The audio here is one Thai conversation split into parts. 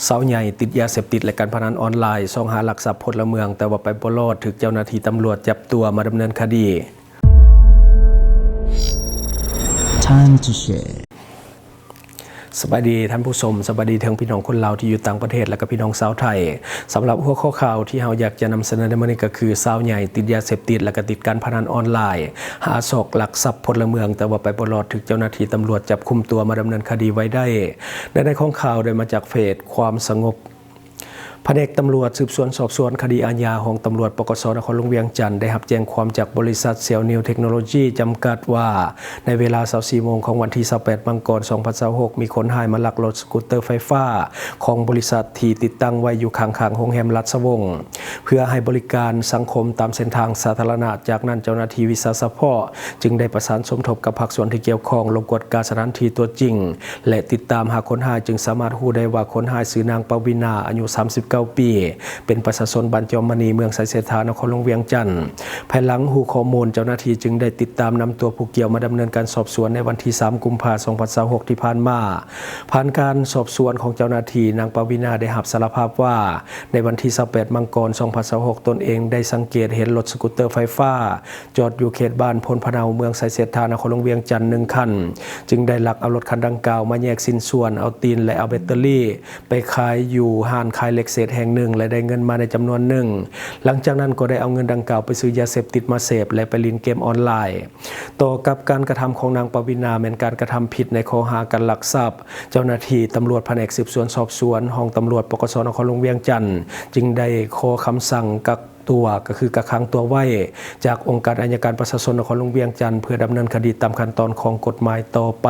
สาวใหญ่ติดยาเสพติดและการพนันออนไลน์ส่องหาลักทรัพย์พลเมืองแต่ว่าไปบ่รอดถูกเจ้าหน้าที่ตำรวจจับตัวมาดำเนินคดี Time to share สวัสดีท่านผู้ชมสวัสดีทั้งพี่น้องคนลาวที่อยู่ต่างประเทศและก็พี่น้องชาวไทยสำหรับหัวข้อข่าวที่เราอยากจะนำเสนอในวันนี้ก็คือสาวใหญ่ติดยาเสพติดและก็ติดการพนันออนไลน์หาศอกลักทรัพย์พลเมืองแต่ว่าไปบ่รอดถูกเจ้าหน้าที่ตำรวจจับคุมตัวมาดำเนินคดีไว้ได้ในข้อข่าวได้มาจากเพจความสงบแผนกตำรวจสืบสวนสอบสวนคดีอาญาของตำรวจปกสนครหลวงเวียงจันทร์ได้รับแจ้งความจากบริษัทเซียวนิวเทคโนโลยีจำกัดว่าในเวลา 24 โมงของวันที่ 28 มังกร 2026 มีคนหายมาลักรถสกูตเตอร์ไฟฟ้าของบริษัทที่ติดตั้งไว้อยู่ข้างๆโรงแรมรัชวงศ์เพื่อให้บริการสังคมตามเส้นทางสาธารณะจากนั้นเจ้าหน้าที่วิสาสะเพาะจึงได้ประสานสมทบกับภาคส่วนที่เกี่ยวข้องลงกวดการสถานที่ตัวจริงและติดตามหาคนหายจึงสามารถรู้ได้ว่าคนหายชื่อนางปวีณาอายุ 39 ปีเป็นประชาชนบ้านจอมมณีเมืองไสเสถานครหลวงเวียงจันทร์ภายหลังหูข้อมูลเจ้าหน้าที่จึงได้ติดตามนำตัวผู้เกี่ยวมาดำเนินการสอบสวนในวันที่ 3 กุมภาพันธ์ 2026 ที่ผ่านมาผ่านการสอบสวนของเจ้าหน้าที่นางปวีณาได้รับสารภาพว่าในวันที่ 28 มังกร 2026 ตนเองได้สังเกตเห็นรถสกูตเตอร์ไฟฟ้าจอดอยู่เขตบ้านพลพะเนาเมืองไสเสถานครหลวงเวียงจันทร์1คันจึงได้ลักเอารถคันดังกล่าวมาแยกชิ้นส่วนเอาตีนและเอาแบตเตอรี่ไปขายอยู่ห้างขายเหล็กเศษแห่งหนึ่งและได้เงินมาในจำนวนหนึ่งหลังจากนั้นก็ได้เอาเงินดังกล่าวไปซื้อยาเสพติดมาเสพและไปเล่นเกมออนไลน์ต่อกับการกระทำของนางปวีณาเป็นการกระทำผิดในข้อหาการลักทรัพย์เจ้าหน้าที่ตำรวจแผนกสืบสวนสอบสวนห้องตำรวจปกสนครหลวงเวียงจันทร์จึงได้ขอคำสั่งกักตัวก็คือกักขังตัวไว้จากองค์การอัยการประชาชนนครหลวงเวียงจันทร์เพื่อดำเนินคดีตามขั้นตอนของกฎหมายต่อไป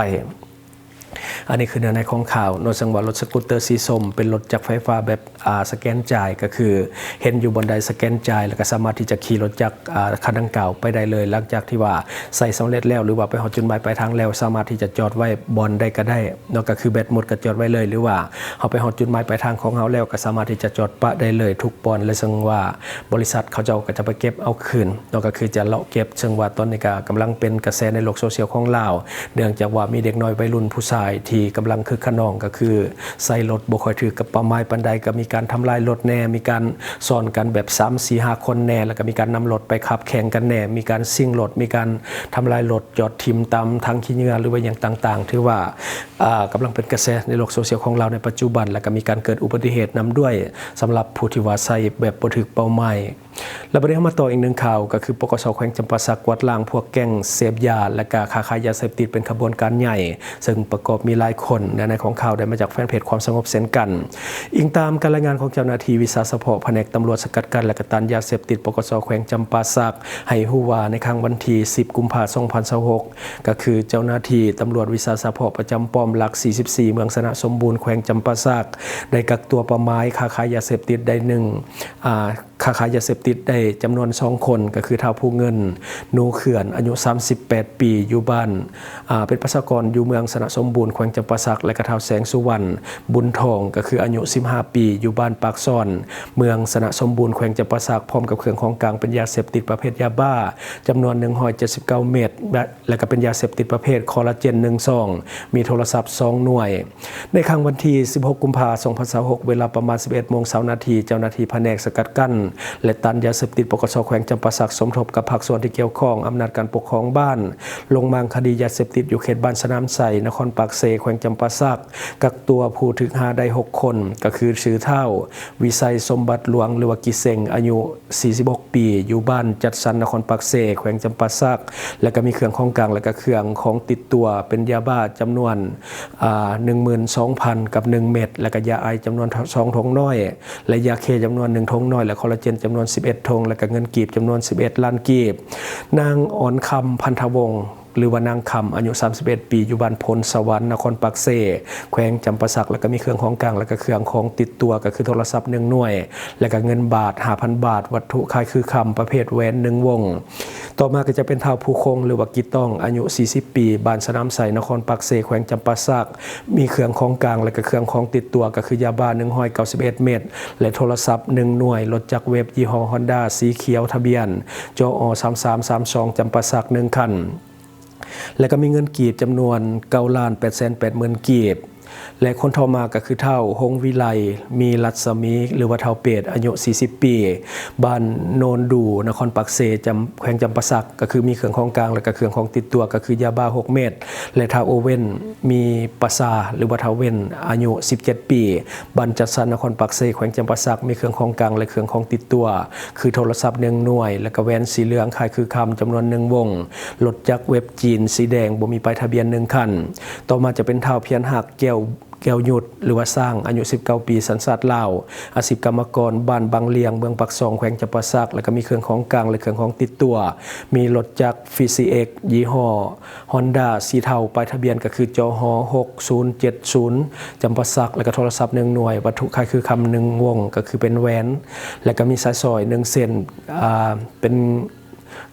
อันนี้คือเนื้อในของข่าวนสังว่ารถสกูตเตอร์สีส้มเป็นรถจักรไฟฟ้าแบบสแกนจ่ายก็คือเห็นอยู่บนไดสแกนจ่ายแล้วก็สามารถที่จะขี่รถจักรคันดังกล่าวไปได้เลยหลังจากที่ว่าใส่สำเร็จแล้วหรือว่าไปหอจุดหมายปลายทางแล้วสามารถที่จะจอดไว้บนได้ก็ได้นอกก็คือแบตหมดก็จอดไว้เลยหรือว่าเขาไปหอจุดหมายปลายทางของเขาแล้วก็สามารถที่จะจอดปะได้เลยทุกบอนและซึ่งว่าบริษัทเขาก็จะไปเก็บเอาคืนนอกก็คือจะเลาะเก็บซึ่งว่าตอนนี้ก็กำลังเป็นกระแสในโลกโซเชียลของลาวเนื่องจากว่ามีเด็กน้อยวัยรุ่นผู้ชายที่กำลังคือขนองก็คือใส่รถบ่ค่อยถือกับประมาณปันใดก็มีการทำลายรถแน่มีการซ่อนกันแบบ 3-4-5 คนแน่แล้วก็มีการนำรถไปขับแข่งกันแน่มีการซิ่งรถมีการทำลายรถจอดทิมตามทางขี้เหงื่อหรือว่าอย่างต่างๆถือว่ากำลังเป็นกระแสในโลกโซเชียลของเราในปัจจุบันแล้วก็มีการเกิดอุบัติเหตุนำด้วยสำหรับผู้ที่ว่าใส่แบบบ่ถูกเป้าหมายแล้วประเด็นมาต่ออีกหนึ่งข่าวก็คือปกสแขวงจำปาสักกวาดล้างพวกแก๊งเสพยาและก็ค้าขายยาเสพติดเป็นขบวนการใหญ่ซึ่งประกอบมีหลายคนในของข่าวได้มาจากแฟนเพจความสงบเส้นกันอิงตามการรายงานของเจ้าหน้าที่วิสาสะเพาะแผนกตำรวจสกัดกั้นและกตันยาเสพติดปกสแขวงจำปาสักให้ฮู้ว่าในครั้งวันที่ 10 กุมภาพันธ์ 2026 ก็คือเจ้าหน้าที่ตำรวจวิสาสะเพาะประจำป้อมหลัก 44 เมืองสนะสมบูรณ์แขวงจำปาสักได้กักตัวประไม้ค้าขายยาเสพติดได้ค้าขายยาเสพติดได้จำนวน2คนก็คือท้าวผู้เงินนูเขื่อนอายุ 38 ปีอยู่บ้านเป็นประชากรอยู่เมืองสนะสมบูรณ์แขวงจำปาสักและก็ท้าวแสงสุวรรณบุญทองก็คืออายุ 15 ปีอยู่บ้านปากซ่อนเมืองสนะสมบูรณ์แขวงจำปาสักพร้อมกับเครื่องของกลางเป็นยาเสพติดประเภทยาบ้าจำนวน179 เม็ดและก็เป็นยาเสพติดประเภทคอลลาเจน1 ซองมีโทรศัพท์2หน่วยในครั้งวันที่ 16 กุมภาพันธ์ 2026 เวลาประมาณ 11:20 น.เจ้าหน้าที่แผนกสกัดกั้นและตันยาเสพติดปกสแขวงจำปาสักสมทบกับภาคส่วนที่เกี่ยวข้องอำนาจการปกครองบ้านลงมางคดียาเสพติดอยู่เขตบ้านสนามไสนครปากเซแขวงจำปาสักกักตัวผู้ถึง5ได้6คนก็คือชื่อเท่าวิสัยสมบัติหลวงหรือว่ากิเซงอายุ 46 ปีอยู่บ้านจัดสรรนครปากเซแขวงจำปาสักและก็มีเครื่องของกลางและก็เครื่องของติดตัวเป็นยาบ้าจำนวน12,000 กับ 1 เม็ดและก็ยาไอจำนวน2 ถุงน้อยและยาเคจำนวน1 ถุงน้อยและคอลลาเจนจำนวน11 ถุงและก็เงินกีบจำนวน11 ล้านกีบนางอ่อนคำพันธวงศ์หรือว่านางคำอายุ 31 ปีอยู่บ้านพลสวรรค์นครปากเซแขวงจำปาสักแล้วก็มีเครื่องของกลางแล้วก็เครื่องของติดตัวก็คือโทรศัพท์1 หน่วยและก็เงินบาท 5,000 บาทวัตถุคล้ายคือคำประเภทแหวน1 วงต่อมาก็จะเป็นท้าวผู้คงหรือว่ากิต้องอายุ 40 ปีบ้านสนามไสนครปากเซแขวงจำปาสักมีเครื่องของกลางและก็เครื่องของติดตัวก็คือยาบ้า191 เม็ดและโทรศัพท์1 หน่วยรถจักรเวฟยี่ห้อ Honda สีเขียวทะเบียนจอ3332จำปาสัก1 คันและก็มีเงินกีบจำนวน 9,880,000 กีบ และคนต่อมาก็คือเฒ่าหงวิไลมีรัศมีหรือว่าเฒ่าเป็ดอายุ40 ปีบ้านโนนดูนครปักเซแขวงจำปาสักก็คือมีเครื่องของกลางและก็เครื่องของติดตัวก็คือยาบ้า6 เม็ดและเฒ่าโอเว่นมีปะซาหรือว่าเฒ่าเว่นอายุ17 ปีบ้านจัดสรรนครปักเซแขวงจำปาสักมีเครื่องของกลางและเครื่องของติดตัวคือโทรศัพท์1 หน่วยและก็แว่นสีเหลืองคล้ายคือคำจำนวน1 วงรถจักรเว็บจีนสีแดงบ่มีป้ายทะเบียน1 คันต่อมาจะเป็นเฒ่าเพียรหักแก้วหยุดหรือว่าสร้างอายุ19 ปีสัญชาติลาวอาชีพกรรมกรบ้านบางเลียงเมืองปักซองแขวงจำปาสักแล้วก็มีเครื่องของกลางและเครื่องของติดตัวมีรถจักร FCX ยี่ห้อ Honda สีเทาป้ายทะเบียนก็คือจห6070จำปาสักแล้วก็โทรศัพท์1 หน่วยวัตถุคล้ายคือคำ1 วงก็คือเป็นแหวนแล้วก็มีสายสร้อย1 เส้นเป็น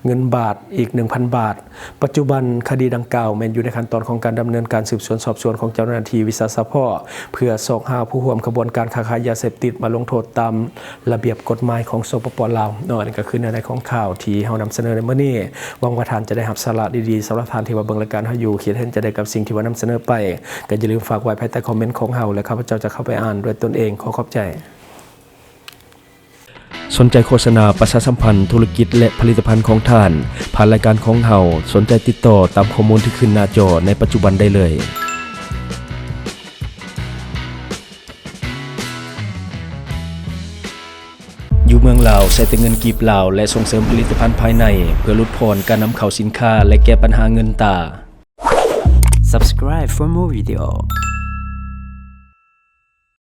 เงินบาทอีก 1,000 บาทปัจจุบันคดีดังกล่าวแม้นอยู่ในขั้นตอนของการดำเนินการสืบสวนสอบสวนของเจ้าหน้าที่วิสาสะเพาะเพื่อสอบหาผู้ร่วมขบวนการค้าขายยาเสพติดมาลงโทษตามระเบียบกฎหมายของสปป.ลาวนั่นก็คือในของข่าวที่เฮานำเสนอในมื้อนี้หวังว่าท่านจะได้รับสาระดีๆสำหรับท่านที่ว่าเบิ่งรายการเฮาอยู่คิดเห็นจะได้กับสิ่งที่ว่านำเสนอไปก็อย่าลืมฝากไว้ภายใต้คอมเมนต์ของเฮาและข้าพเจ้าจะเข้าไปอ่านด้วยตนเองขอบใจสนใจโฆษณาประชาสัมพันธ์ธุรกิจและผลิตภัณฑ์ของท่านผ่านรายการของเฮาสนใจติดต่อตามข้อมูลที่ขึ้นหน้าจอในปัจจุบันได้เลยอยู่เมืองลาวใช้แต่เงินกีบลาวและส่งเสริมผลิตภัณฑ์ภายในเพื่อลดผ่อนการนำเข้าสินค้าและแก้ปัญหาเงินตา Subscribe for more video.